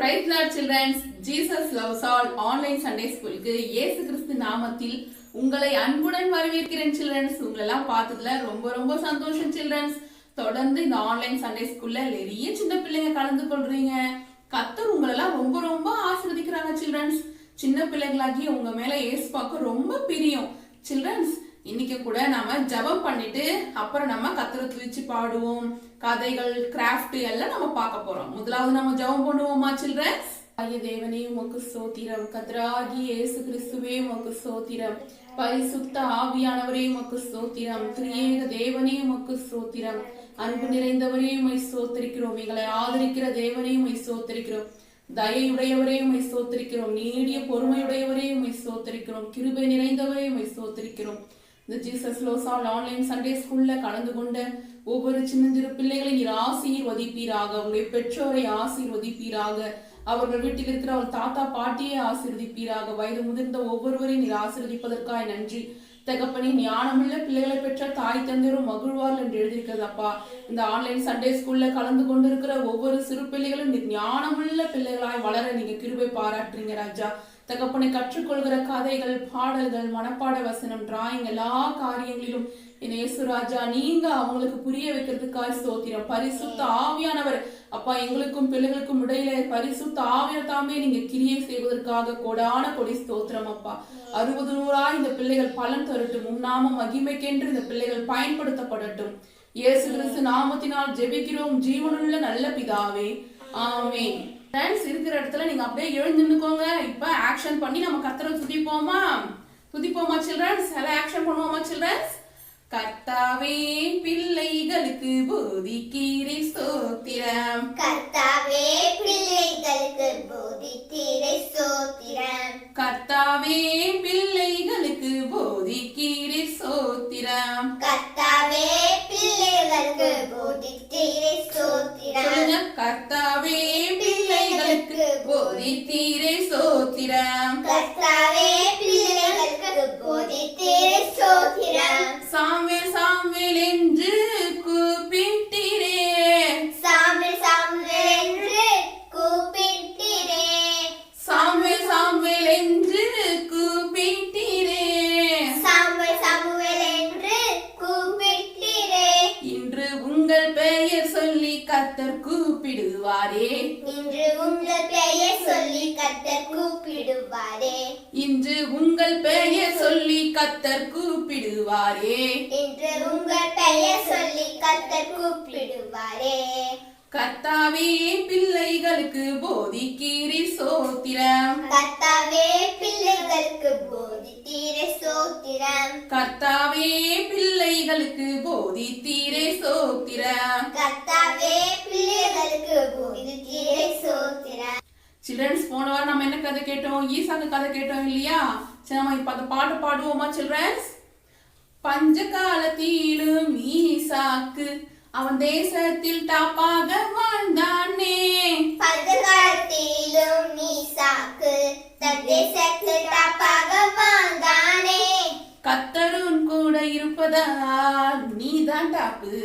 Praise Lord children. Jesus loves all online Sunday school க்கு இயேசு கிறிஸ்து நாமத்தில் உங்களை அன்புடன் வரவேற்கிறேன் children. உங்களெல்லாம் பார்த்ததுல ரொம்ப சந்தோஷம் children. தொடர்ந்து இந்த ஆன்லைன் சண்டே ஸ்கூல்ல நிறைய சின்ன பிள்ளைங்க கலந்து கொள்றீங்க. கர்த்தர் உங்களெல்லாம் ரொம்ப ஆசீர்வதிக்கிறாங்க children. சின்ன பிள்ளைகளாகி உங்க மேல இயேசுவுக்கு ரொம்ப பிரியம் children. இன்னைக்கு கூட நாம ஜெபம் பண்ணிட்டு அப்புறம் நம்ம கர்த்தரை துதிச்சு பாடுவோம். கதைகள் கிராஃப்ட் எல்லாம் நம்ம பார்க்க போறோம். முதலாவது நம்ம ஜெபம் பண்ணுவோமா children? ஐய தேவனே உமக்கு ஸ்தோத்திரம். கர்த்தராகிய இயேசு கிறிஸ்துவே உமக்கு ஸ்தோத்திரம். பரிசுத்த ஆவியானவரே உமக்கு ஸ்தோத்திரம். திரியேக தேவனே உமக்கு ஸ்தோத்திரம். அன்பு நிறைந்தவரே உம்மை ஸ்தோத்திரிக்கிறோம். எங்களை ஆதரிக்கிற தேவனே உம்மை ஸ்தோத்திரிக்கிறோம். தயையுடையவரே உம்மை ஸ்தோத்திரிக்கிறோம். நீடிய பொறுமையுடையவரே உம்மை ஸ்தோத்திரிக்கிறோம். கிருபை நிறைந்தவரே உம்மை ஸ்தோத்திரிக்கிறோம். இந்த Jesus loaves all online Sunday ஸ்கூல்ல கலந்து கொண்ட ஒவ்வொரு சின்னஞ்சிறு பிள்ளைகளை நீர் ஆசீர்வதிப்பீராக. உங்களுடைய பெற்றோரை ஆசீர்வதிப்பீராக. அவர்கள் வீட்டில் இருக்கிற அவர் தாத்தா பாட்டியை ஆசீர்வதிப்பீராக. வயது முதிர்ந்த ஒவ்வொருவரையும் நீர் ஆசீர்வதிப்பதற்காக நன்றி தகப்பனே. ஞானமுள்ள பிள்ளைகளை பெற்ற தாய் தந்தையரும் மகிழ்வார்கள் என்று எழுதியிருக்கிறது அப்பா. இந்த ஆன்லைன் சண்டே ஸ்கூல்ல கலந்து கொண்டிருக்கிற ஒவ்வொரு சிறு பிள்ளைகளும் ஞானமுள்ள பிள்ளைகளாய் வளர நீங்க கிருபை பாராட்டுறீங்க ராஜா தகப்பனை. கற்றுக்கொள்கிற கதைகள் பாடல்கள் மனப்பாட வசனம் டிராயிங் எல்லா காரியங்களிலும் இயேசுராஜா நீங்க அவங்களுக்கு புரிய வைக்கிறதுக்காக ஸ்தோத்திரம். பரிசுத்த ஆவியானவர் அப்பா எங்களுக்கும் பிள்ளைகளுக்கும் இடையில பரிசுத்த ஆவியானவர் தாமே நீங்க கிரியை செய்வதற்காக கொடான கொடி ஸ்தோத்திரம் அப்பா. 60 இந்த பிள்ளைகள் பலன் தரட்டும். உன்னாம மகிமைக்கென்று இந்த பிள்ளைகள் பயன்படுத்தப்படட்டும். இயேசு கிறிஸ்து நாமத்தினால் ஜெபிக்கிறோம் ஜீவனுள்ள நல்ல பிதாவே, ஆமென். ஃப்ரெண்ட்ஸ் இருக்கிற இடத்துல நீங்க அப்படியே எழுந்து நின்னுக்கோங்க. இப்ப ஆக்ஷன் பண்ணி நம்ம கர்த்தரை துதிப்போமா சில்ட்ரன்ஸ்? எல்லாம் ஆக்ஷன் பண்ணுவோமா சில்ட்ரன்ஸ்? கர்த்தாவே பிள்ளைகளுக்கு போதிக்கிறீ ஸ்தோத்திரம். கர்த்தாவே பிள்ளைகளுக்கு போதிக்கிறீ ஸ்தோத்திரம். கர்த்தாவே பிள்ளைகளுக்கு போதிக்கிறீ ஸ்தோத்திரம். கர்த்தாவே பிள்ளைகளுக்கு போதிக்கிறீ ஸ்தோத்திரம். கர்த்தாவே பிள்ளைகளுக்கு போதித்தீரே ஸ்தோத்திரம். கர்த்தாவே பிள்ளைகளுக்கு போதிக்கிறீ ஸ்தோத்திரம். சாமுவேல் என்று கூப்பிட்டீரே. சாமுவேல் என்று கூப்பிட்டீரே. சாமுவேல் என்று கூப்பிட்டீரே. சாமுவேல் என்று கூப்பிட்டீரே. இன்று உங்கள் பெயர் சொல்லி கர்த்தர் கூப்பிடுவாரே. இன்று உங்கள் பெயர் சொல்லி கர்த்தர் கூப்பிடுவாரே. இன்று உங்கள் பெயர் சொல்லி கர்த்தர் கூப்பிடுவாரே. இன்று உங்கள் பெயர் சொல்லி கர்த்தர் கூப்பிடுவாரே. கர்த்தாவே பிள்ளைகளுக்கு போதிக்கிறீ ஸ்தோத்திரம். கர்த்தாவே பிள்ளைகளுக்கு போதித்தீரே ஸ்தோத்திரம். கர்த்தாவே பிள்ளைகளுக்கு போதித்தீரே ஸ்தோத்திரம். கர்த்தாவே பிள்ளைகளுக்கு போதித்தீரே ஸ்தோத்திரம். சில்ட்ரன்ஸ் போன வாரம் நம்ம என்ன கதை கேட்டோம்? ஈசாக்கு கதை கேட்டோம் இல்லையா? சரி நம்ம இப்ப அந்த பாட்டு பாடுவோமா சில்ட்ரன்ஸ்? பஞ்ச காலத்திலும் ஈசாக்கு அவன் தேசத்தில் டாப்பாக வாழ்ந்தானே. பஞ்ச காலத்திலும் ஈசாக்கு தன் தேசத்தில் டாப்பாக வாழ்ந்தானே. கர்த்தரும் கூட இருப்பதால் நீதான் டாப்பு.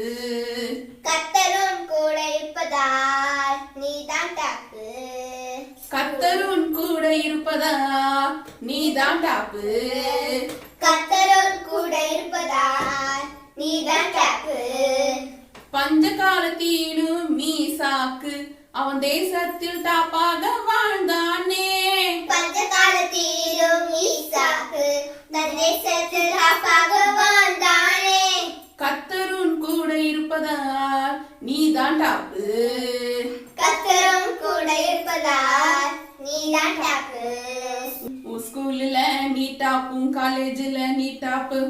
கர்த்தரும் கூட இருப்பதால் நீதான் டாப்பு. கர்த்தரும் கூட இருப்பதால் நீதான் டாப்பு. கர்த்தரும் கூட இருப்பதால் நீதான் டாப்பு. பஞ்ச காலத்திலும் ஈசாக்கு அவன் தேசத்தில் டாப்பாக வாழ்ந்தானே. பஞ்ச காலத்திலும் ஈசாக்கு தன் தேசத்தில் டாப்பாக வாழ்ந்தானே. கர்த்தரும் கூட இருப்பதால் நீதான் டாப்பு. கர்த்தரும் கூட இருப்பதால் நீதான் டாப்பு. ஸ்கூல்ல நீ டாப்பும் காலேஜ்ல நீ டாப்பு.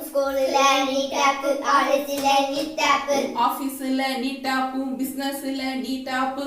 ஸ்கூல்ல நீ டாப்பு காலேஜ்ல நீ டாப்பு. ஆபீஸ்ல நீ டாப்பும் பிசினஸ்ல நீ டாப்பு.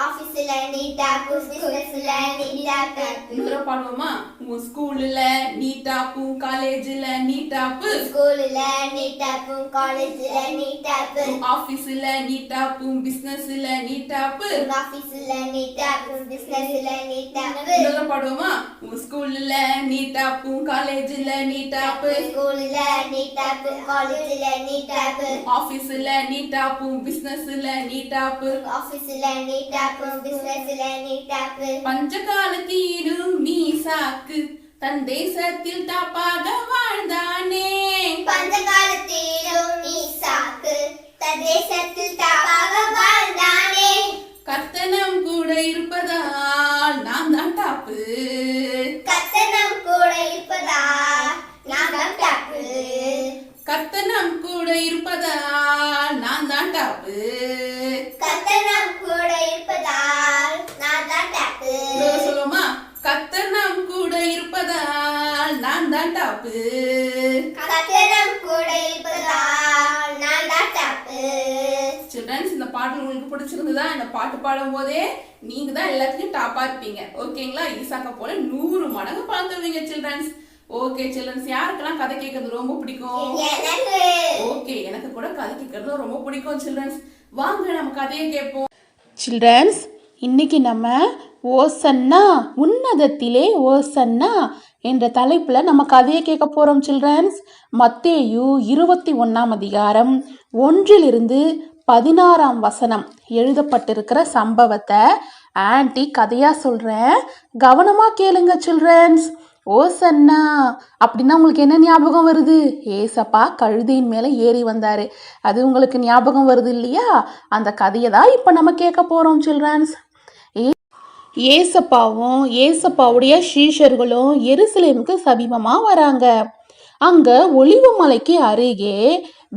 ஆபீஸ்ல நீ டாப்பு பிசினஸ்ல நீ டாப்பு. இன்னொரு பாடுவோமா? உன் ஸ்கூல்ல நீ டாப்பும் காலேஜ்ல நீ டாப்பு. ஸ்கூல்ல நீ டாப்பு காலேஜ்ல நீ டாப்பு. ஆபீஸ்ல நீ டாப்பும் பிசினஸ்ல நீ டாப்பு. ஆபீஸ்ல நீ டாப்பு பிசினஸ்ல நீ டாப்பு. இன்னொரு பாடுவோமா? உன் ஸ்கூல்ல நீ டாப்பும் காலேஜ்ல நீ டாப்பு. ஸ்கூல்ல ஸ்கூல்ல நீட்டாப்பு காலேஜ்ல நீட்டாப்பு ஆபீஸ்ல நீட்டாப்பும் பிசினஸ்ல நீட்டாப்பு ஆபீஸ்ல நீட்டாப்பு பிசினஸ்ல நீட்டாப்பு பஞ்சகாலத்திலும் மீசாக்கு தன் தேசத்தில் டாப்பாக வாழ்ந்தானே பஞ்ச காலத்திலும் ஈசாக்கு தன் தேசத்தில் டாப்பாக வாழ்ந்தானே கர்த்தனம் கூட இருப்பதால் நான் தான் டாப்பு கத்தனம் கூட இருப்பதா நான் தான் டாப்பு கர்த்தனம் கூட இருப்பதால் நான் தான் டாப்பு கத்தனம் கூட இருப்பதால் நான் தான் டாப்பு சொல்லுமா கர்த்தனம் கூட இருப்பதால் நான் தான் டாப்பு கத்தனம் கூட இருப்பதால் நான் தான் டாப்பு சில்ட்ரன்ஸ் இந்த பாட்டு உங்களுக்கு பிடிச்சிருந்ததா? இந்த பாட்டு பாடும் போதே நீங்க தான் எல்லாத்துலயும் டாப்பா இருப்பீங்க. ஓகேங்களா? ஈசாக்க போல 100 மடங்கு பழம் தருவீங்க சில்ட்ரன்ஸ். ஓகே சில்ட்ரன்ஸ், யாருக்கெல்லாம் கதை கேட்கறது ரொம்ப பிடிக்கும்? எனக்கு ஓகே, எனக்கு கூட கதை கேட்கறது ரொம்ப பிடிக்கும் சில்ட்ரன்ஸ். வாங்க நம்ம கதையை கேட்போம். சில்ட்ரன்ஸ், இன்னைக்கு நம்ம ஓசன்னா உன்னதத்திலே ஓசன்னா என்ற தலைப்பில் நம்ம கதையை கேட்க போகிறோம் சில்ட்ரன்ஸ். மத்தேயு 21ஆம் அதிகாரம் 1-16 எழுதப்பட்டிருக்கிற சம்பவத்தை ஆன்ட்டி கதையாக சொல்கிறேன், கவனமாக கேளுங்க சில்ட்ரன்ஸ். ஓசன்னா அப்படின்னா உங்களுக்கு என்ன ஞாபகம் வருது? ஏசப்பா கழுதையின் மேலே ஏறி வந்தார், அது உங்களுக்கு ஞாபகம் வருது இல்லையா? அந்த கதையை தான் இப்போ நம்ம கேட்க போகிறோம் சில்ட்ரன்ஸ். ஏசப்பாவும் ஏசப்பாவுடைய சீஷர்களும் எருசலேமுக்கு சமீபமாக வராங்க. அங்கே ஒலிவு மலைக்கு அருகே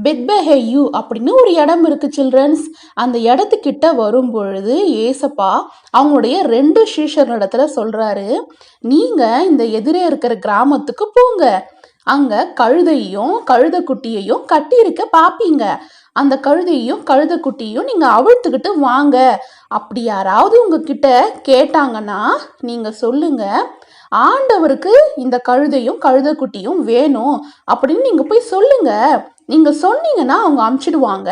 பெத்பஹேயு அப்படின்னு ஒரு இடம் இருக்கு சில்ட்ரன்ஸ். அந்த இடத்துக்கிட்ட வரும் பொழுது ஏசப்பா அவங்களுடைய 2 சீஷர்களிடத்துல சொல்றாரு, நீங்க இந்த எதிரே இருக்கிற கிராமத்துக்கு போங்க, அங்க கழுதையும் கழுதைக்குட்டியையும் கட்டி இருக்க பாப்பீங்க, அந்த கழுதையும் கழுதைக்குட்டியும் நீங்க அவிழ்த்துக்கிட்டு வாங்க. அப்படி யாராவது உங்ககிட்ட கேட்டாங்கன்னா நீங்க சொல்லுங்க, ஆண்டவருக்கு இந்த கழுதையும் கழுதைக்குட்டியும் வேணும் அப்படின்னு நீங்க போய் சொல்லுங்க. நீங்க சொன்னீங்கன்னா அவங்க அனுப்பிச்சிடுவாங்க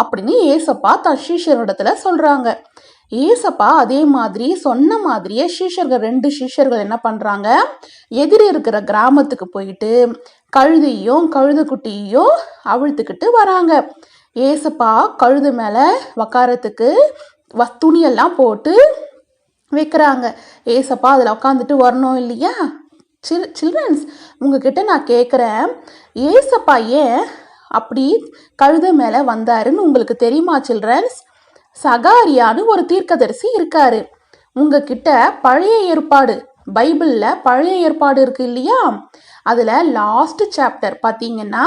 அப்படின்னு ஏசப்பா தன் சீஷரிடத்துல சொல்றாங்க. ஏசப்பா அதே மாதிரி சொன்ன மாதிரியே 2 சீஷர்கள் என்ன பண்றாங்க, எதிரே இருக்கிற கிராமத்துக்கு போயிட்டு கழுதையும் கழுதைக்குட்டியும் அவிழ்த்துக்கிட்டு வராங்க. ஏசப்பா கழுதை மேல உக்காரத்துக்கு துணியெல்லாம் போட்டு வைக்கிறாங்க. ஏசப்பா அதில் உட்காந்துட்டு வரணும் இல்லையா? சில்ட்ரன்ஸ், உங்ககிட்ட நான் கேட்குறேன், ஏசப்பா ஏன் அப்படி கழுதை மேலே வந்தாருன்னு உங்களுக்கு தெரியுமா சில்ட்ரன்ஸ்? சகாரியான்னு ஒரு தீர்க்கதரிசி இருக்காரு. உங்ககிட்ட பழைய ஏற்பாடு பைபிளில் பழைய ஏற்பாடு இருக்கு இல்லையா? அதில் லாஸ்ட் சாப்டர் பார்த்தீங்கன்னா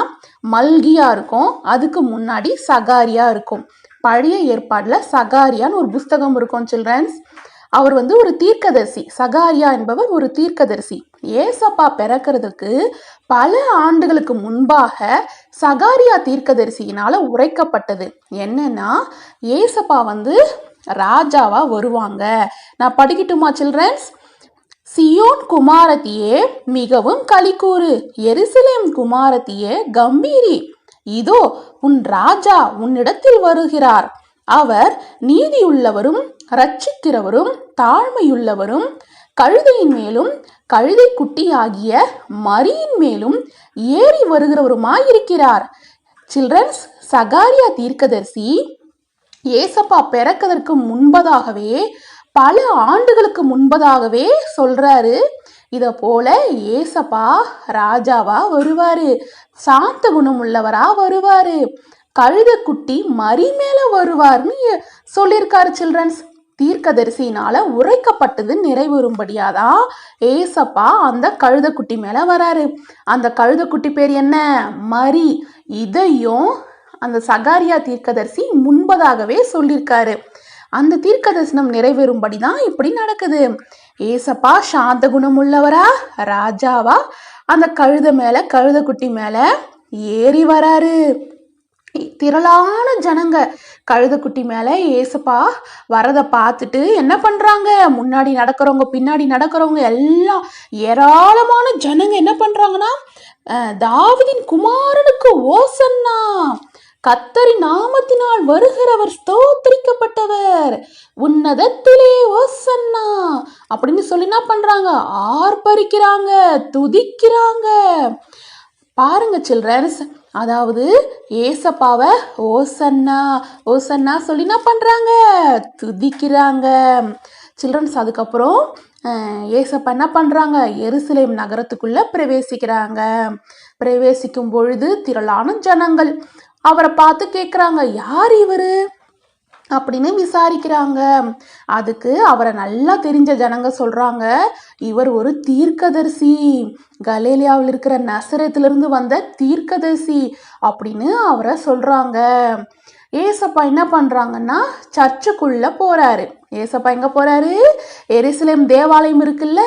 மல்கியா இருக்கும், அதுக்கு முன்னாடி சகாரியா இருக்கும். பழைய ஏற்பாடில் சகாரியான்னு ஒரு புஸ்தகம் இருக்கும் சில்ட்ரன்ஸ். அவர் ஒரு தீர்க்கதரிசி. சகாரியா என்பவர் ஒரு தீர்க்கதரிசி. ஏசப்பா பிறக்கிறதுக்கு பல ஆண்டுகளுக்கு முன்பாக சகாரியா தீர்க்கதரிசியினால உரைக்கப்பட்டது என்னன்னா, ஏசப்பா ராஜாவா வருவாங்க. நான் படிக்கட்டுமா சில்ட்ரன்ஸ்? சியோன் குமாரத்தியே மிகவும் களிக்கூறு, எருசலேம் குமாரத்தியே கம்பீரி, இதோ உன் ராஜா உன்னிடத்தில் வருகிறார். அவர் நீதியுள்ளவரும் இரட்சிக்கிறவரும் தாழ்மையுள்ளவரும் கழுதையின் மேலும் கழுதை குட்டி ஆகிய மரியின் மேலும் ஏறி வருகிறவருமாயிருக்கிறார். சில்ட்ரன்ஸ், சகாரியா தீர்க்கதரிசி ஏசப்பா பிறக்கதற்கு முன்பதாகவே பல ஆண்டுகளுக்கு முன்பதாகவே சொல்றாரு, இத போல ஏசப்பா ராஜாவா வருவாரு, சாந்த குணம் உள்ளவரா வருவாரு, கழுதைக்குட்டி மரி மேல வருவார்னு சொல்லியிருக்காரு சில்ட்ரன்ஸ். தீர்க்கதரிசினால உரைக்கப்பட்டது நிறைவேறும்படியாதான் ஏசப்பா அந்த கழுதைக்குட்டி மேல வராரு. அந்த கழுதைக்குட்டி பேர் என்ன? மரி. இதையும் அந்த சகாரியா தீர்க்கதரிசி முன்பதாகவே சொல்லியிருக்காரு. அந்த தீர்க்கதரிசனம் நிறைவேறும்படிதான் இப்படி நடக்குது. ஏசப்பா சாந்த குணம் உள்ளவரா ராஜாவா அந்த கழுதை மேல கழுதைக்குட்டி மேல ஏறி வராரு. திரளான ஜனங்க கழுதைக்குட்டி மேல ஏசப்பா வரதை பார்த்துட்டு என்ன பண்றாங்க, முன்னாடி நடக்கிறவங்க பின்னாடி நடக்கிறவங்க எல்லாம் ஏராளமான ஜனங்க என்ன பண்றாங்கன்னா, தாவீதின் குமாரனுக்கு ஓசன்னா, கர்த்தரின் நாமத்தினால் வருகிறவர் ஸ்தோத்திரிக்கப்பட்டவர், உன்னதத்திலே ஓசன்னா அப்படின்னு சொல்லி என்ன பண்றாங்க, ஆர்ப்பரிக்கிறாங்க, துதிக்கிறாங்க. பாருங்க சில்ட்ரன்ஸ், அதாவது ஏசப்பாவை ஓசன்னா ஓசன்னா சொல்லி என்ன பண்ணுறாங்க, துதிக்கிறாங்க சில்ட்ரன்ஸ். அதுக்கப்புறம் ஏசப்பா என்ன பண்ணுறாங்க, எருசலேம் நகரத்துக்குள்ளே பிரவேசிக்கிறாங்க. பிரவேசிக்கும் பொழுது திரளான ஜனங்கள் அவரை பார்த்து கேட்குறாங்க, யார் இவர் அப்படின்னு விசாரிக்கிறாங்க. அதுக்கு அவரை நல்லா தெரிஞ்ச ஜனங்க சொல்றாங்க, இவர் ஒரு தீர்க்கதரிசி, கலிலேயாவில் இருக்கிற நசரேத்திலிருந்து வந்த தீர்க்கதரிசி அப்படின்னு அவரை சொல்றாங்க. ஏசப்பா என்ன பண்றாங்கன்னா சர்ச்சுக்குள்ள போறாரு. ஏசப்பா எங்க போறாரு, எருசலேம் தேவாலயம் இருக்குல்ல,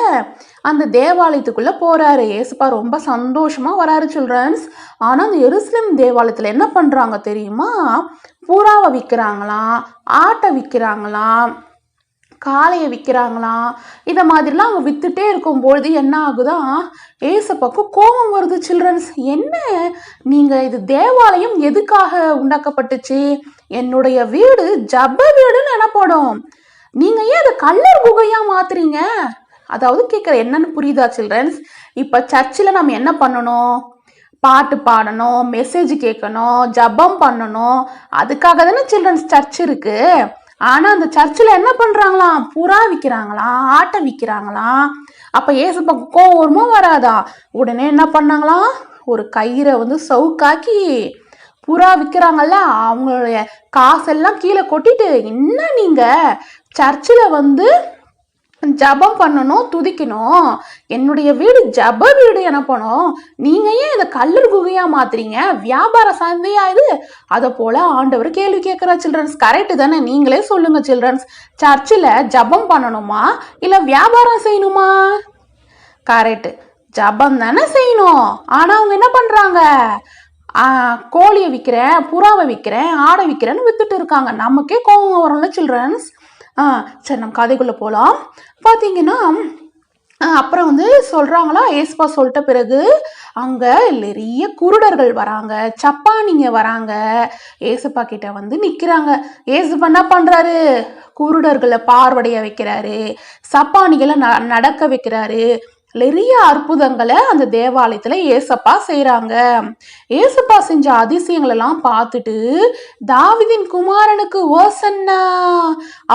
அந்த தேவாலயத்துக்குள்ள போறாரு. ஏசப்பா ரொம்ப சந்தோஷமா வராரு சில்ட்ரன்ஸ். ஆனா அந்த எருசலேம் தேவாலயத்துல என்ன பண்றாங்க தெரியுமா, புறாவை விற்கிறாங்களாம், ஆட்டை விற்கிறாங்களாம், காளையை விற்கிறாங்களாம். இதை மாதிரிலாம் அவங்க வித்துட்டே இருக்கும்பொழுது என்ன ஆகுதான், ஏசப்பாக்கு கோபம் வருது சில்ட்ரன்ஸ். என்ன நீங்க, இது தேவாலயம் எதுக்காக உண்டாக்கப்பட்டுச்சு, என்னுடைய வீடு ஜப வீடுன்னு எனப்படும், நீங்க ஏன் அதை கல்லர் குகையா மாத்துறீங்க? அதாவது கேட்குற என்னன்னு புரியுதா சில்ட்ரன்ஸ்? இப்போ சர்ச்சில் நம்ம என்ன பண்ணணும், பாட்டு பாடணும், மெசேஜ் கேட்கணும், ஜபம் பண்ணணும், அதுக்காக தானே சில்ட்ரன்ஸ் சர்ச் இருக்கு. ஆனால் அந்த சர்ச்சில் என்ன பண்ணுறாங்களாம், புறா விற்கிறாங்களாம், ஆட்டை விற்கிறாங்களாம். அப்போ ஏசப்பா கோவம் வருமோ வராதா? உடனே என்ன பண்ணாங்களாம், ஒரு கயிறை சவுக்காக்கி புறா விற்கிறாங்கல்ல அவங்களுடைய காசெல்லாம் கீழே கொட்டிட்டு, என்ன நீங்கள் சர்ச்சில் ஜபம் பண்ணணும், துதிக்கணும், என்னுடைய வீடு ஜப வீடு எனப்படும், நீங்க ஏன் இதை கல்லர் குகையா மாத்துறீங்க, வியாபார சந்தையா இது? அதை போல ஆண்டவர் கேள்வி கேட்கிறா சில்ட்ரன்ஸ். கரெக்டு தானே, நீங்களே சொல்லுங்க சில்ட்ரன்ஸ், சர்ச்சில் ஜபம் பண்ணணுமா இல்ல வியாபாரம் செய்யணுமா? கரெக்டு, ஜபம் தானே செய்யணும். ஆனா அவங்க என்ன பண்றாங்க, கோழியை விற்கிறேன், புறாவை விற்கிறேன், ஆடை விற்கிறேன்னு வித்துட்டு இருக்காங்க. நமக்கே கோபம் வரும்ல சில்ட்ரன்ஸ். சரி, நம்ம கதைக்குள்ளே போகலாம். பார்த்தீங்கன்னா அப்புறம் சொல்கிறாங்களா, ஏசப்பா சொல்லிட்ட பிறகு அங்கே நிறைய குருடர்கள் வராங்க, சப்பானிங்க வராங்க, ஏசப்பா கிட்ட நிற்கிறாங்க. ஏசப்பா என்ன பண்ணுறாரு, குருடர்களை பார்வடைய வைக்கிறாரு, சப்பானிகளை நடக்க வைக்கிறாரு. நிறைய அற்புதங்களை அந்த தேவாலயத்துல ஏசப்பா செய்யறாங்க. ஏசப்பா செஞ்ச அதிசயங்கள் எல்லாம் பார்த்துட்டு தாவீதின் குமாரனுக்கு ஓசன்னா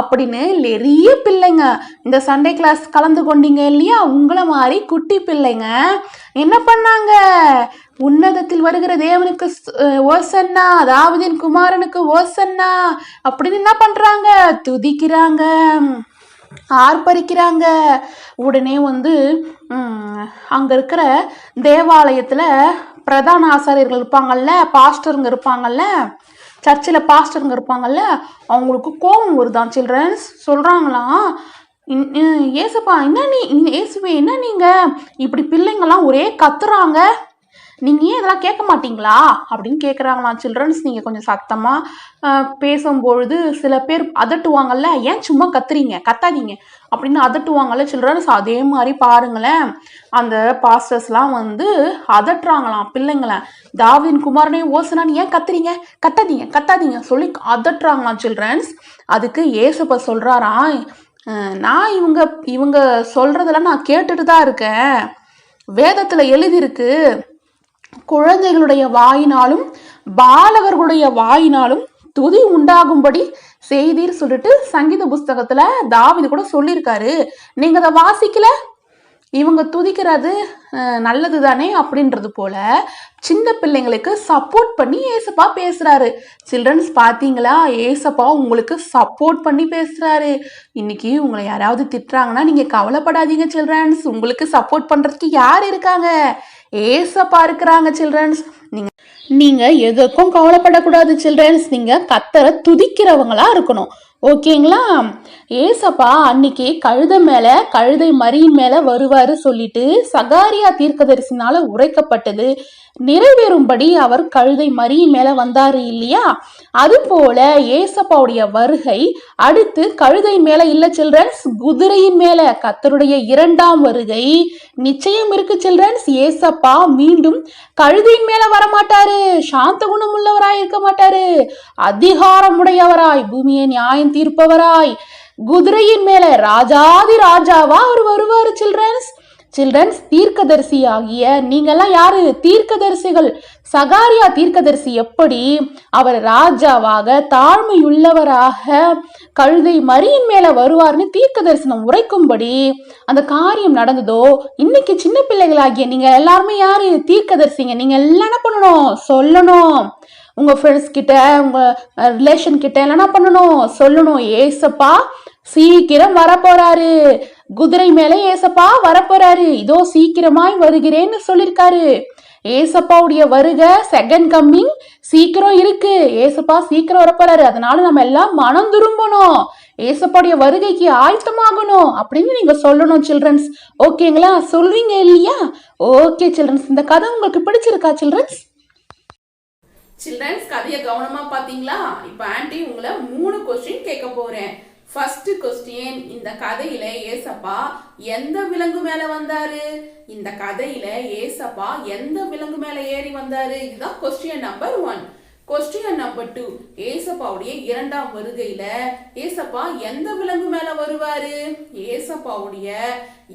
அப்படின்னு நிறைய பிள்ளைங்க, இந்த சண்டே கிளாஸ் கலந்து கொண்டீங்க இல்லையா, உங்களை மாதிரி குட்டி பிள்ளைங்க என்ன பண்ணாங்க, உன்னதத்தில் வருகிற தேவனுக்கு ஓசன்னா, தாவீதின் குமாரனுக்கு ஓசன்னா அப்படின்னு என்ன பண்றாங்க, துதிக்கிறாங்க, ஆர்ப்பரிக்கிறாங்க. உடனே அங்க இருக்கிற தேவாலயத்துல பிரதான ஆசாரியர்கள் இருப்பாங்கல்ல, பாஸ்டருங்க இருப்பாங்கல்ல, சர்ச்சில் பாஸ்டருங்க இருப்பாங்கல்ல, அவங்களுக்கு கோபம் வருதான் சில்ட்ரன்ஸ். சொல்றாங்களாம், ஏசப்பா ஏசுவே என்ன நீங்க இப்படி பிள்ளைங்கெல்லாம் ஒரே கத்துறாங்க, நீங்க ஏன் இதெல்லாம் கேட்க மாட்டீங்களா அப்படின்னு கேட்குறாங்களாம் சில்ட்ரன்ஸ். நீங்க கொஞ்சம் சத்தமா பேசும்பொழுது சில பேர் அதட்டுவாங்கல்ல, ஏன் சும்மா கத்தாதீங்க அப்படின்னு அதட்டுவாங்கல்ல சில்ட்ரன்ஸ். அதே மாதிரி பாருங்களேன், அந்த பாஸ்டர்ஸ்லாம் அதட்டுறாங்களாம் பிள்ளைங்களை, தாவீதின் குமாரனே ஓசனான்னு ஏன் கத்தாதீங்க சொல்லி அதட்டுறாங்களாம் சில்ட்ரன்ஸ். அதுக்கு ஏசப்பா சொல்றாராம், நான் இவங்க சொல்றதெல்லாம் நான் கேட்டுட்டு தான் இருக்கேன், வேதத்துல எழுதியிருக்கு, குழந்தைகளுடைய வாயினாலும் பாலகர்களுடைய வாயினாலும் துதி உண்டாகும்படி செய்தீர் சொல்லிட்டு சங்கீத புஸ்தகத்துல தாவீது கூட சொல்லியிருக்காரு. நீங்க அதை வாசிக்கல, இவங்க துதிக்கிறது நல்லது தானே அப்படின்றது போல சின்ன பிள்ளைங்களுக்கு சப்போர்ட் பண்ணி ஏசப்பா பேசுறாரு. சில்ட்ரன்ஸ் பார்த்தீங்களா, ஏசப்பா உங்களுக்கு சப்போர்ட் பண்ணி பேசுறாரு. இன்னைக்கு உங்களை யாராவது திட்டுறாங்கன்னா நீங்க கவலைப்படாதீங்க சில்ட்ரன்ஸ், உங்களுக்கு சப்போர்ட் பண்றதுக்கு யார் இருக்காங்க, ஏசப்பா இருக்கிறாங்க சில்ட்ரன்ஸ். நீங்க எதுக்கும் கவலைப்படக்கூடாது சில்ட்ரன்ஸ், நீங்க கத்தரை துதிக்கிறவங்களா இருக்கணும், ஓகேங்களா? ஏசப்பா அன்னைக்கு கழுதை மரியின் மேல வருவாரு சொல்லிட்டு சகாரியா தீர்க்கதரிசினால உரைக்கப்பட்டது நிறைவேறும்படி அவர் கழுதை மரியின் மேல வந்தாரு இல்லையா, அது போல ஏசப்பாவுடைய வருகை அடுத்து கழுதை மேல இல்ல சில்ட்ரன்ஸ், குதிரையின் மேல கர்த்தருடைய இரண்டாம் வருகை நிச்சயம் இருக்கு சில்ட்ரன்ஸ். ஏசப்பா மீண்டும் கழுதையின் மேல வரமாட்டாரு, சாந்த குணம் உள்ளவராய் இருக்க மாட்டாரு, அதிகாரமுடையவராய் பூமியை நியாயம் தீர்ப்பவராய் குதிரையின் மேல ராஜாதி ராஜாவா அவர் வருவாரு சில்ட்ரன்ஸ். சில்ட்ரன்ஸ், தீர்க்கதரிசி ஆகிய நீங்கெல்லாம் யாரு? தீர்க்கதரிசிகள். சகாரியா தீர்க்கதரிசி எப்படி அவர் ராஜாவாக தாழ்மையுள்ளவராக கழுதை மரியின் மேல வருவார்னு தீர்க்க தரிசனம் உரைக்கும்படி அந்த காரியம் நடந்ததோ, இன்னைக்கு சின்ன பிள்ளைகளாகிய நீங்க எல்லாருமே யாரு? தீர்க்கதரிசிங்க. நீங்க எல்லாம் என்ன பண்ணணும்? சொல்லணும். உங்க ஃப்ரெண்ட்ஸ் கிட்ட, உங்க ரிலேஷன் கிட்ட எல்லாம் என்ன பண்ணணும்? சொல்லணும். ஏசப்பா சீக்கிரம் வரப்போறாரு, குதிரை மேல ஏசப்பா வரப்போறாரு, இதோ சீக்கிரமாய் வருகிறேன்னு சொல்லிருக்காரு. ஏசப்பாவுடைய வருகை, செகண்ட் கம்மிங் சீக்கிரம் இருக்கு. ஏசப்பா சீக்கிரம் வரப்போறாரு. அதனால நம்ம எல்லாம் மனம் திரும்பணும், ஏசப்பாவுடைய வருகைக்கு ஆயத்தமாகணும் அப்படின்னு நீங்க சொல்லணும் சில்ட்ரன்ஸ். ஓகேங்களா? சொல்வீங்க இல்லையா? ஓகே சில்ட்ரன்ஸ், இந்த கதை உங்களுக்கு பிடிச்சிருக்கா சில்ட்ரன்ஸ்? சில்ட்ரன்ஸ், கதையை கவனமா பாத்தீங்களா? இப்ப ஆன்ட்டி உங்களை 3 கொஸ்டின் கேட்க போறேன். ஃபர்ஸ்ட் கொஸ்டின், இந்த கதையில ஏசப்பா எந்த விலங்கு மேல வந்தாரு? இந்த கதையில ஏசப்பா எந்த விலங்கு மேல ஏறி வந்தாரு? இதுதான் கொஸ்டின் நம்பர் 1. கொஸ்டின் நம்பர் 2, ஏசப்பாவுடைய 2ஆம் வருகையில ஏசப்பா எந்த விலங்கு மேல வருவாரு? ஏசப்பாவுடைய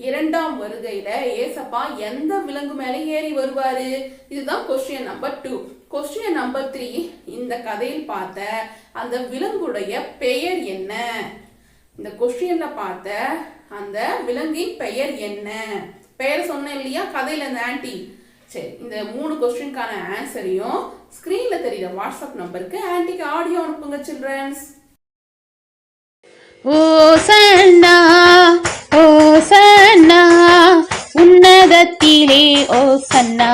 2ஆம் வருகையில ஏசப்பா எந்த விலங்கு மேல ஏறி வருவாரு? இதுதான் கொஸ்டின் நம்பர் 2. கொஸ்டின் நம்பர் 3, இந்த கதையில் பார்த்த அந்த விலங்குடைய பெயர் என்ன? இந்த கொஸ்டின்ல பார்த்த அந்த விலங்கின் பெயர் என்ன? பெயர் சொன்னேன் இல்லையா கதையில இந்த ஆன்ட்டி. சரி, இந்த 3 கொஸ்டினுக்கான ஆன்சரையும் ஸ்கிரீன்ல தெரியுற வாட்ஸ்அப் நம்பருக்கு ஆன்ட்டிக்கு ஆடியோ அனுப்புங்க சில்ட்ரன்ஸ். ஓசன்னா ஓசன்னா உன்னதத்திலே ஓசன்னா,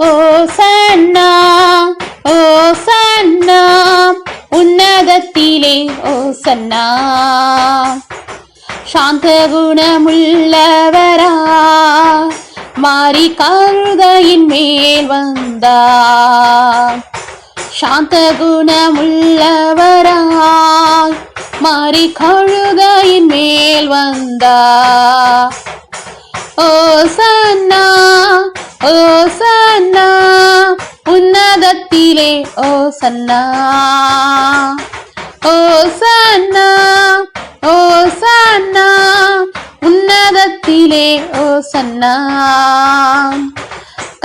ஓசன்னா ஓசன்னா உன்னதத்திலே ஓசன்னா. சாந்த குணமுள்ளவரா மாறி கழுதையின் மேல் வந்தார். சாந்த குணமுள்ளவரா மாறி கழுதையின் மேல் வந்தார். ஓசன்னா ஓசன்னா உன்னதத்திலே ஓசன்னா, ஓசன்னா ஓசன்னா உன்னதத்திலே ஓசன்னா.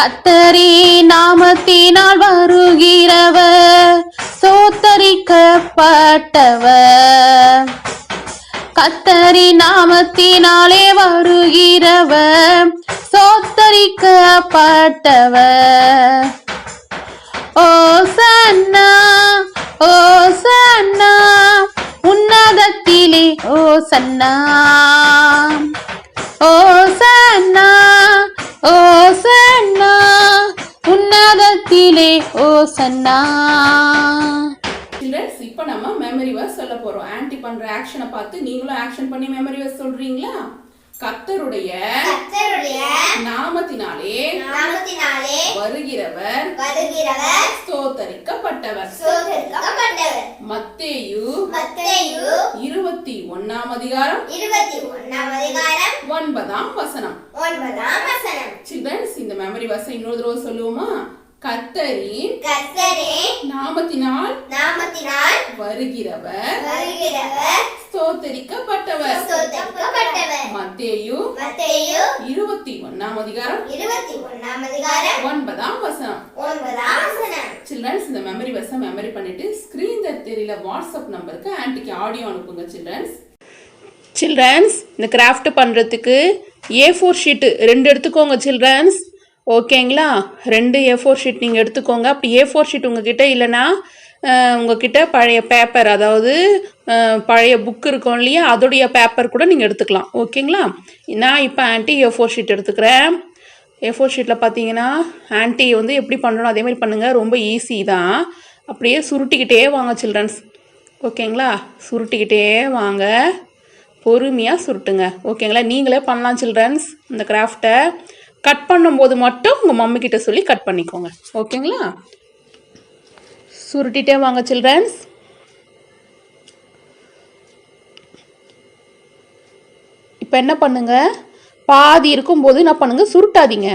கர்த்தரே நாமத்தினால் வருகிறவர் ஸ்தோத்தரிக்கப்பட்டவர். கர்த்தரி நாமத்தினாலே வருகிறவர் ஸ்தோத்தரிக்கப்பட்டவர். ஓசன்னா ஓசன்னா உன்னதத்திலே ஓசன்னா, ஓசன்னா ஓசன்னா உன்னதத்திலே ஓசன்னா. சில்ட்ரன்ஸ், இப்போ நம்ம மெமரி வேர்ஸ் சொல்ல போறோம். ஆன்ட்டி பண்ற ஆக்ஷனை பார்த்து நீங்களும் ஆக்ஷன் பண்ணி மெமரி வேர்ஸ் சொல்றீங்களா? கர்த்தருடைய நாமத்தினாலே வருகிறவர் ஸ்தோத்தரிக்கப்பட்டவர். மத்தேயு 21ஆம் அதிகாரம் 9ஆம் வசனம். சில்ட்ரன்ஸ், இந்த மெமரி வேர்ஸை இன்னொரு தடவை சொல்லுவோமா? கர்த்தரின் நாமத்தினால் வருகிறவர் ஸ்தோத்தரிக்கப்பட்டவர். மத்தேயு 21ஆம் அதிகாரம் 9ஆம் வசனம். சில்ட்ரன்ஸ், இந்த மெமரி வேர்ஸை மெமரி பண்ணிட்டு ஸ்கிரீன்ல தெரியல வாட்ஸ்அப் நம்பருக்கு ஆன்ட்டிக்கு ஆடியோ அனுப்புங்க சில்ட்ரன்ஸ். சில்ட்ரன்ஸ், இந்த கிராஃப்ட் பண்ணுறதுக்கு A4 ஷீட்டு 2 எடுத்துக்கோங்க சில்ட்ரன்ஸ். ஓகேங்களா? 2 A4 ஷீட் நீங்கள் எடுத்துக்கோங்க. அப்படி A4 ஷீட் உங்ககிட்ட இல்லைன்னா உங்ககிட்ட பழைய பேப்பர், அதாவது பழைய புக் இருக்கும் இல்லையா, அதோடைய பேப்பர் கூட நீங்கள் எடுத்துக்கலாம். ஓகேங்களா? நான் இப்போ ஆன்ட்டி A4 ஷீட் எடுத்துக்கிறேன். A4 ஷீட்டில் பார்த்தீங்கன்னா ஆன்ட்டி வந்து எப்படி பண்ணணும் அதே மாதிரி பண்ணுங்கள். ரொம்ப ஈஸி தான். அப்படியே சுருட்டிக்கிட்டே வாங்க சில்ட்ரன்ஸ். ஓகேங்களா? சுருட்டிக்கிட்டே வாங்க, பொறுமையாக சுருட்டுங்க. ஓகேங்களா? நீங்களே பண்ணலாம் சில்ட்ரன்ஸ். இந்த கிராஃப்டை கட் பண்ணும்போது மட்டும் உங்கள் மம்மிக்கிட்ட சொல்லி கட் பண்ணிக்கோங்க. ஓகேங்களா? சுருட்டிகிட்டே வாங்க சில்ட்ரன்ஸ். இப்போ என்ன பண்ணுங்க, பாதி இருக்கும்போது என்ன பண்ணுங்க, சுருட்டாதீங்க.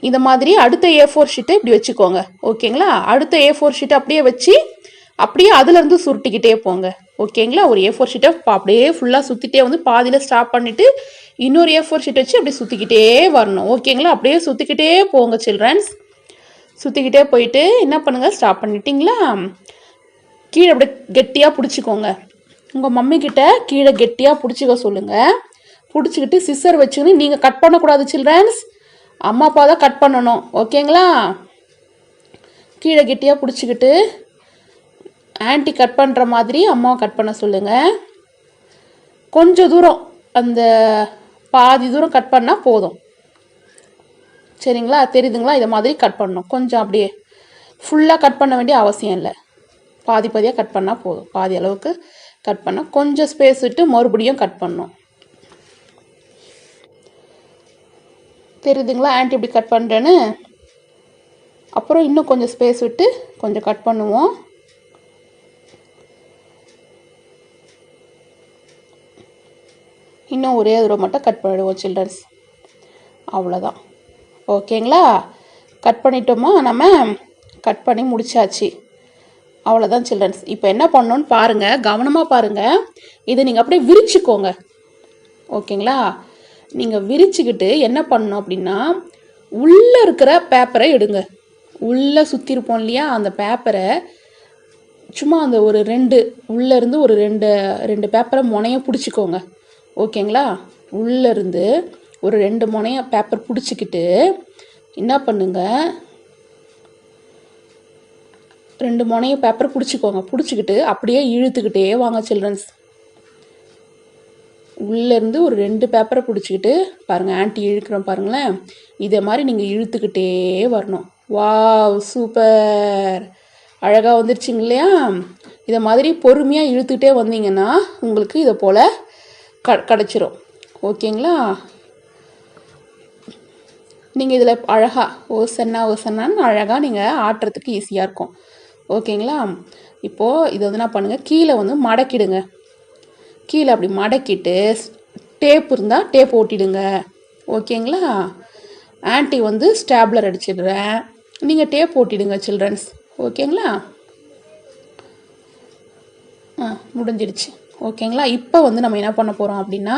இந்த மாதிரி அடுத்த A4 ஷீட்டை இப்படி வச்சுக்கோங்க. ஓகேங்களா? அடுத்த A4 ஷீட்டை அப்படியே வச்சு அப்படியே அதுலேருந்து சுருட்டிக்கிட்டே போங்க. ஓகேங்களா? ஒரு A4 ஷீட்டை அப்படியே ஃபுல்லாக சுற்றிட்டே வந்து பாதியில் ஸ்டாப் பண்ணிவிட்டு இன்னொரு A4 ஷீட் வச்சு அப்படியே சுற்றிக்கிட்டே வரணும். ஓகேங்களா? அப்படியே சுற்றிக்கிட்டே போங்க சில்ட்ரன்ஸ். சுற்றிக்கிட்டே போயிட்டு என்ன பண்ணுங்கள், ஸ்டாப் பண்ணிட்டீங்களா? கீழே அப்படியே கெட்டியாக பிடிச்சிக்கோங்க. உங்கள் மம்மிக்கிட்ட கீழே கெட்டியாக பிடிச்சிக்க சொல்லுங்கள். பிடிச்சிக்கிட்டு சிசர் வச்சுன்னு நீங்கள் கட் பண்ணக்கூடாது சில்ட்ரன்ஸ். அம்மா அப்பா தான் கட் பண்ணணும். ஓகேங்களா? கீழே கெட்டியாக பிடிச்சிக்கிட்டு ஆன்ட்டி கட் பண்ணுற மாதிரி அம்மாவை கட் பண்ண சொல்லுங்கள். கொஞ்சம் தூரம், அந்த பாதி தூரம் கட் பண்ணால் போதும். சரிங்களா? தெரியுதுங்களா? இதை மாதிரி கட் பண்ணணும். கொஞ்சம் அப்படியே ஃபுல்லாக கட் பண்ண வேண்டிய அவசியம் இல்லை. பாதி பாதியாக கட் பண்ணால் போதும். பாதி அளவுக்கு கட் பண்ணால் கொஞ்சம் ஸ்பேஸ் விட்டு மறுபடியும் கட் பண்ணணும். தெரியுதுங்களா ஆன்ட்டி இப்படி கட் பண்ணுறேன்னு? அப்புறம் இன்னும் கொஞ்சம் ஸ்பேஸ் விட்டு கொஞ்சம் கட் பண்ணுவோம். இன்னும் ஒரே தூரம் மட்டும் கட் பண்ணிடுவோம் சில்ட்ரன்ஸ். அவ்வளோதான். ஓகேங்களா? கட் பண்ணிட்டோமா? நம்ம கட் பண்ணி முடிச்சாச்சு. அவ்வளோதான் சில்ட்ரன்ஸ். இப்போ என்ன பண்ணணும்னு பாருங்கள், கவனமாக பாருங்கள். இதை நீங்கள் அப்படியே விரிச்சுக்கோங்க. ஓகேங்களா? நீங்கள் விரிச்சுக்கிட்டு என்ன பண்ணணும் அப்படின்னா, உள்ளே இருக்கிற பேப்பரை எடுங்க. உள்ளே சுற்றிருப்போம் இல்லையா, அந்த பேப்பரை சும்மா அந்த ஒரு உள்ளேருந்து ஒரு ரெண்டு பேப்பரை முனையை பிடிச்சிக்கோங்க. ஓகேங்களா? உள்ளேருந்து ஒரு 2 முனைய பேப்பர் பிடிச்சிக்கிட்டு என்ன பண்ணுங்க, 2 முனைய பேப்பர் பிடிச்சிக்கோங்க. பிடிச்சிக்கிட்டு அப்படியே இழுத்துக்கிட்டே வாங்க சில்ட்ரன்ஸ். உள்ளேருந்து ஒரு 2 பேப்பரை பிடிச்சிக்கிட்டு பாருங்கள், ஆன்ட்டி இழுக்கிறோம் பாருங்களேன். இதே மாதிரி நீங்கள் இழுத்துக்கிட்டே வரணும். வாவ், சூப்பர், அழகாக வந்துருச்சுங்க இல்லையா? இதை மாதிரி பொறுமையாக இழுத்துக்கிட்டே வந்தீங்கன்னா உங்களுக்கு இதை போல் கிடச்சிரும். ஓகேங்களா? நீங்கள் இதில் அழகாக ஓசன்னான்னு அழகாக நீங்கள் ஆட்டுறதுக்கு ஈஸியாக இருக்கும். ஓகேங்களா? இப்போது இதை வந்து என்ன பண்ணுங்கள், கீழே வந்து மடக்கிடுங்க. கீழே அப்படி மடக்கிட்டு டேப் இருந்தால் டேப் ஓட்டிடுங்க. ஓகேங்களா? ஆன்ட்டி வந்து ஸ்டாப்லர் அடிச்சிடுறேன், நீங்கள் டேப் ஓட்டிடுங்க சில்ட்ரன்ஸ். ஓகேங்களா? முடிஞ்சிடுச்சு. ஓகேங்களா? இப்போ வந்து நம்ம என்ன பண்ண போகிறோம் அப்படின்னா,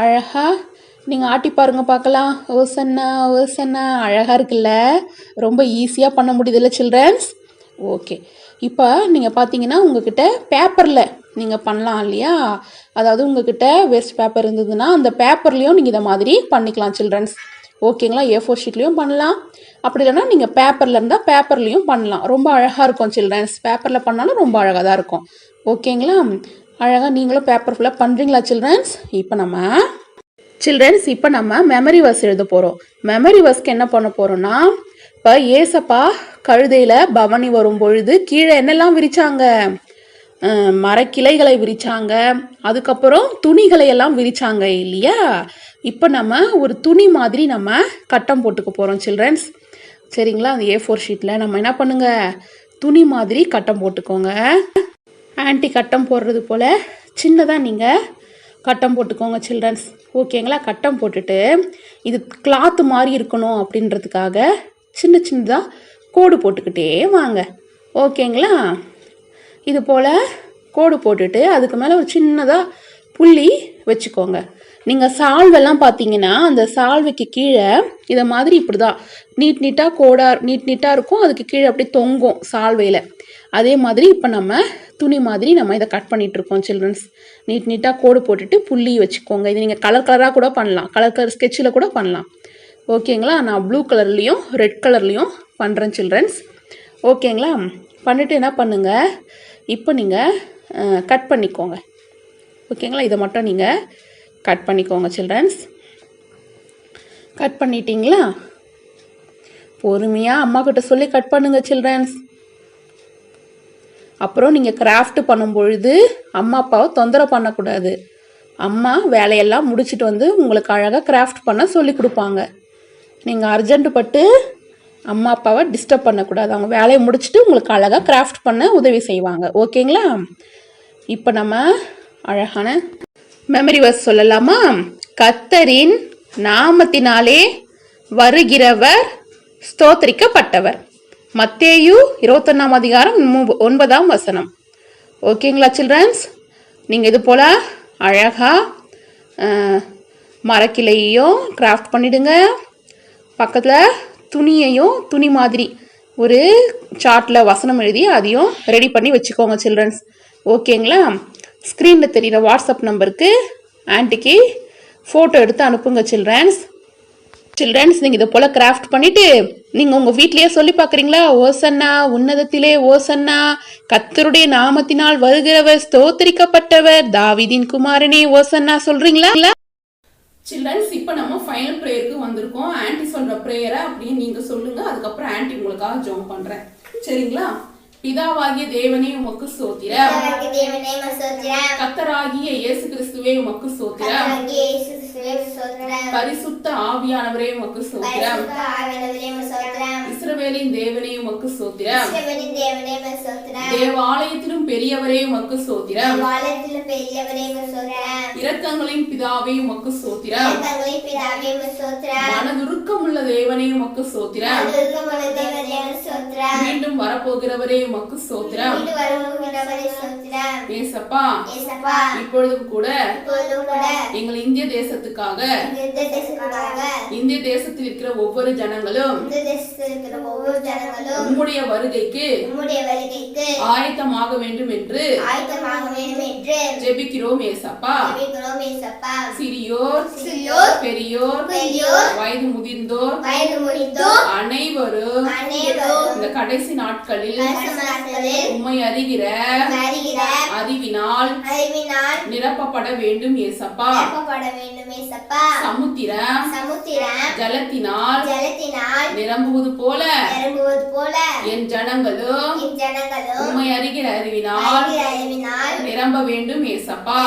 அழகாக நீங்கள் ஆட்டி பாருங்க பார்க்கலாம். ஓசன்னா அழகாக இருக்குல்ல? ரொம்ப ஈஸியாக பண்ண முடியுதுல்ல சில்ட்ரன்ஸ்? ஓகே. இப்போ நீங்கள் பார்த்தீங்கன்னா உங்ககிட்ட பேப்பரில் நீங்கள் பண்ணலாம் இல்லையா? அதாவது உங்ககிட்ட வேஸ்ட் பேப்பர் இருந்ததுன்னா அந்த பேப்பர்லேயும் நீங்கள் இதை மாதிரி பண்ணிக்கலாம் சில்ட்ரன்ஸ். ஓகேங்களா? A4 ஷீட்லேயும் பண்ணலாம். அப்படி இல்லைன்னா நீங்கள் பேப்பரில் இருந்தால் பேப்பர்லேயும் பண்ணலாம். ரொம்ப அழகாக இருக்கும் சில்ட்ரன்ஸ். பேப்பரில் பண்ணாலும் ரொம்ப அழகாக தான் இருக்கும். ஓகேங்களா? அழகாக நீங்களும் பேப்பர் ஃபுல்லாக பண்ணுறீங்களா சில்ட்ரன்ஸ்? இப்போ நம்ம மெமரி வர்ஸ் எழுத போகிறோம். மெமரி வர்ஸ்க்கு என்ன பண்ண போகிறோன்னா, இப்போ ஏசப்பா கழுதையில் பவனி வரும் பொழுது கீழே என்னெல்லாம் விரிச்சாங்க? மரக்கிளைகளை விரிச்சாங்க, அதுக்கப்புறம் துணிகளை எல்லாம் விரிச்சாங்க இல்லையா? இப்போ நம்ம ஒரு துணி மாதிரி நம்ம கட்டம் போட்டுக்க போகிறோம் சில்ட்ரன்ஸ். சரிங்களா? அந்த A4 ஷீட்டில் நம்ம என்ன பண்ணுங்க, துணி மாதிரி கட்டம் போட்டுக்கோங்க. ஆன்ட்டி கட்டம் போடுறது போல் சின்னதாக நீங்கள் கட்டம் போட்டுக்கோங்க சில்ட்ரன்ஸ். ஓகேங்களா? கட்டம் போட்டுட்டு இது கிளாத்து மாதிரி இருக்கணும் அப்படின்றதுக்காக சின்னதாக கோடு போட்டுக்கிட்டே வாங்க. ஓகேங்களா? இது போல் கோடு போட்டுட்டு அதுக்கு மேலே ஒரு சின்னதாக புள்ளி வச்சுக்கோங்க. நீங்கள் சால்வெல்லாம் பார்த்தீங்கன்னா அந்த சால்வைக்கு கீழே இதை மாதிரி இப்படி தான் நீட்டாக இருக்கும். அதுக்கு கீழே அப்படியே தொங்கும் சால்வையில். அதே மாதிரி இப்போ நம்ம துணி மாதிரி நம்ம இதை கட் பண்ணிகிட்ருக்கோம் சில்ட்ரன்ஸ். நீட்டாக கோடு போட்டுட்டு புள்ளி வச்சுக்கோங்க. இது நீங்கள் கலராக கூட பண்ணலாம், கலர் ஸ்கெட்சில் கூட பண்ணலாம். ஓகேங்களா? நான் ப்ளூ கலர்லேயும் ரெட் கலர்லேயும் பண்ணுறேன் சில்ட்ரன்ஸ். ஓகேங்களா? பண்ணிவிட்டு என்ன பண்ணுங்கள், இப்போ நீங்கள் கட் பண்ணிக்கோங்க. ஓகேங்களா? இதை மட்டும் நீங்கள் கட் பண்ணிக்கோங்க சில்ட்ரன்ஸ். கட் பண்ணிட்டீங்களா? பொறுமையாக அம்மா கிட்ட சொல்லி கட் பண்ணுங்க சில்ட்ரன்ஸ். அப்புறம் நீங்கள் கிராஃப்ட் பண்ணும் பொழுது அம்மா அப்பாவை தொந்தரவு பண்ணக்கூடாது. அம்மா வேலையெல்லாம் முடிச்சுட்டு வந்து உங்களுக்கு அழகாக கிராஃப்ட் பண்ண சொல்லி கொடுப்பாங்க. நீங்கள் அர்ஜென்ட் பட்டு அம்மா அப்பாவை டிஸ்டர்ப் பண்ணக்கூடாது. அவங்க வேலையை முடிச்சுட்டு உங்களுக்கு அழகாக கிராஃப்ட் பண்ண உதவி செய்வாங்க. ஓகேங்களா? இப்போ நம்ம அழகான மெமரி வர்ஸ் சொல்லலாமா? கர்த்தரின் நாமத்தினாலே வருகிறவர் ஸ்தோத்திரிக்கப்பட்டவர். மத்தேயு 21 அதிகாரம் 9 வசனம். ஓகேங்களா சில்ட்ரன்ஸ்? நீங்கள் இது போல் அழகாக மரக்கிளையையும் கிராஃப்ட் பண்ணிவிடுங்க. பக்கத்தில் துணியையும் துணி மாதிரி ஒரு சார்ட்டில் வசனம் எழுதி அதையும் ரெடி பண்ணி வச்சுக்கோங்க சில்ட்ரன்ஸ். ஓகேங்களா? ஸ்க்ரீனில் தெரிகிற வாட்ஸ்அப் நம்பருக்கு ஆன்ட்டிக்கு ஃபோட்டோ எடுத்து அனுப்புங்க சில்ட்ரன்ஸ். நீங்கள் இதை போல் கிராஃப்ட் பண்ணிவிட்டு நீங்கள் உங்கள் வீட்லேயே சொல்லி பார்க்குறீங்களா? ஓசன்னா, உன்னதத்திலே ஓசன்னா, கர்த்தருடைய நாமத்தினால் வருகிறவர் ஸ்தோத்திரிக்கப்பட்டவர், தாவீதின் குமாரனே ஓசன்னா சொல்கிறீங்களா? சில்ட்ரன்ஸ், இப்போ நம்ம ஃபைனல் ப்ரேயருக்கு வந்திருக்கோம். ஆன்ட்டி சொல்ற ப்ரேயரை அப்படியே நீங்க சொல்லுங்க. அதுக்கப்புறம் ஆன்ட்டி உங்களுக்காக ஜெபம் பண்றேன். சரிங்களா? பிதாவாகிய தேவனே உமக்கு ஸ்தோத்திரம். கர்த்தராகிய இயேசு கிறிஸ்துவே உமக்கு ஸ்தோத்திரம். பரிசுத்த ஆவியானவரே உமக்கு ஸ்தோத்திரம். இஸ்ரவேலின் தேவனே உமக்கு ஸ்தோத்திரம். தேவாலயத்திலும் பெரியவரே உமக்கு ஸ்தோத்திரம். இரக்கங்களின் பிதாவே உமக்கு ஸ்தோத்திரம். மனதுருக்கமுள்ள தேவனே உமக்கு ஸ்தோத்திரம். மீண்டும் வரப்போகிறவரே உமக்கு ஸ்தோத்திரம். ஏசப்பா, இப்பொழுதும் கூட எங்கள் இந்திய தேசத்துக்காக, இந்திய தேசத்தில் இருக்கிற ஒவ்வொரு ஜனங்களும் உம்முடைய வருகைக்கு ஆயத்தமாக வேண்டும் என்று ஜெபிக்கிறோம் ஏசப்பா. சிறியோர், பெரியோர், வயது முதிர்ந்தோர் அனைவரும் இந்த கடைசி நாட்களில் உம்மை அறிகிற அறிவினால் நிரப்பப்பட வேண்டும் ஏசப்பா. சமுத்திரம் ஜலத்தினால் நிரம்புவது போல என் ஜனங்களும் உம்மை அறிகிற அறிவினால் நிரம்ப வேண்டும் ஏசப்பா.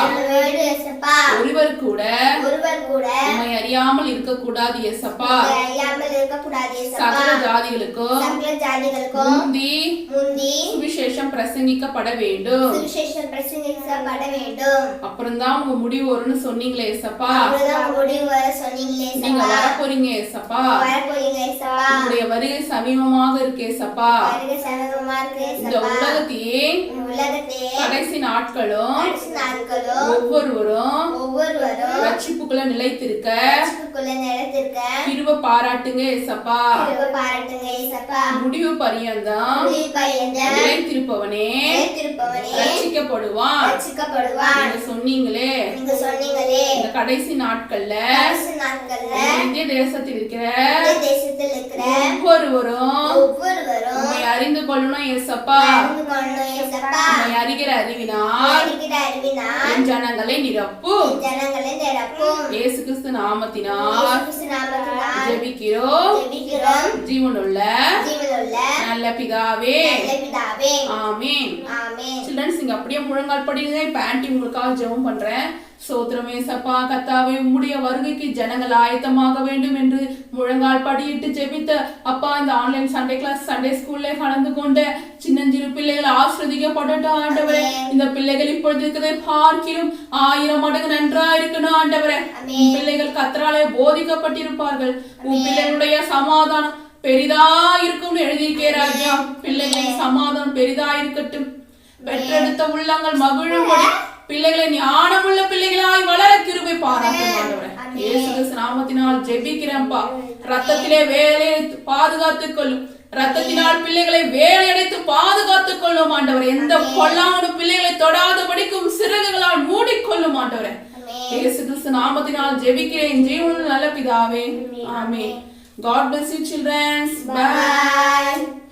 ஒருவர் கூட உம்மை அறியாமல் இருக்கக்கூடாது ஏசப்பா. சகல ஜாதிகளுக்கும் முந்தி சுவிசேஷம் பிரசங்கிக்கப்பட வேண்டும். அப்புறம்தான் உங்க முடிவு வரும்னு சொன்னீங்களே ஏசப்பா. நீங்க வர போறீங்க ஏசப்பா. உங்களுடைய வருகை சமீபமாக இருக்கு ஏசப்பா. இந்த உலகத்தையே கடைசி நாட்களும் ஒவ்வொருவரும் ரட்சிப்புக்குள்ள நிலைத்திருக்க கிருபை பாராட்டுங்க ஏசப்பா. முடிவு பரியந்தம் நிலைத்திருப்பவனே ரட்சிக்கப்படுவான். நீங்க சொன்னீங்களே இந்த கடைசி நாட்கள்ல இந்திய தேசத்தில் இருக்கிற ஒவ்வொருவரும் உம்மை அறிந்து கொள்ளணும் ஏசப்பா. உம்மை அறிகிற அறிவினால் என் ஜனங்களை நிரப்பும். இயேசு கிறிஸ்து நாமத்தினால் ஜெபிக்கிறோம் ஜீவனுள்ள நல்ல பிதாவே. ஆமென். சில்ட்ரன்ஸ், நீங்க அப்படியே முழங்கால் படிங்க. இப்ப ஆன்ட்டி உங்களுக்காக ஜெபம் பண்றேன். சோத்திரம் ஏசப்பா. கர்த்தாவே, உம்முடைய வருகைக்கு ஜனங்கள் ஆயத்தமாக வேண்டும் என்று முழங்கால் படியிட்டு ஜெபித்த அப்பா, இந்த ஆன்லைன் சண்டே கிளாஸ் சண்டே ஸ்கூல்ல கலந்து கொண்ட சின்னஞ்சிறு பிள்ளைகள் ஆசிர்வதிக்கப்படட்டும் ஆண்டவரே. இந்த பிள்ளைகள் இப்பொழுது இருக்கிறதை பார்க்கிலும் 1000 மடங்கு நன்றா இருக்கணும் ஆண்டவரே. பிள்ளைகள் கர்த்தராலே போதிக்கப்பட்டிருப்பார்கள். உன் பிள்ளைகளுடைய சமாதானம் பெரிதா இருக்கும்னு எழுதியிருக்கிறார்கள். பிள்ளைகளின் சமாதானம் பெரிதா இருக்கட்டும். பெற்றெடுத்த உள்ளங்கள் மகிழும்படி பிள்ளைகளை ஞானமுள்ள பிள்ளைகளாய் வளர கிருபை பாராட்டும் ஆண்டவரே. இயேசு கிறிஸ்து நாமத்தினால் ஜெபிக்கிறேன்ப்பா. ரத்தத்திலே வேலையடைத்து பாதுகாத்துக் கொள்ளும். ரத்தத்தினால் பிள்ளைகளை வேலையடைத்து பாதுகாத்துக் கொள்ளும் ஆண்டவரே. எந்த பொல்லாங்கன பிள்ளைகளை தொடாதபடிக்கும் சிறகுகளால் மூடிக்கொள்ளும் ஆண்டவரே. இயேசு கிறிஸ்து நாமத்தினால் ஜெபிக்கிறேன் ஜீவனுள்ள நல்ல பிதாவே. ஆமென். God bless you children. Bye.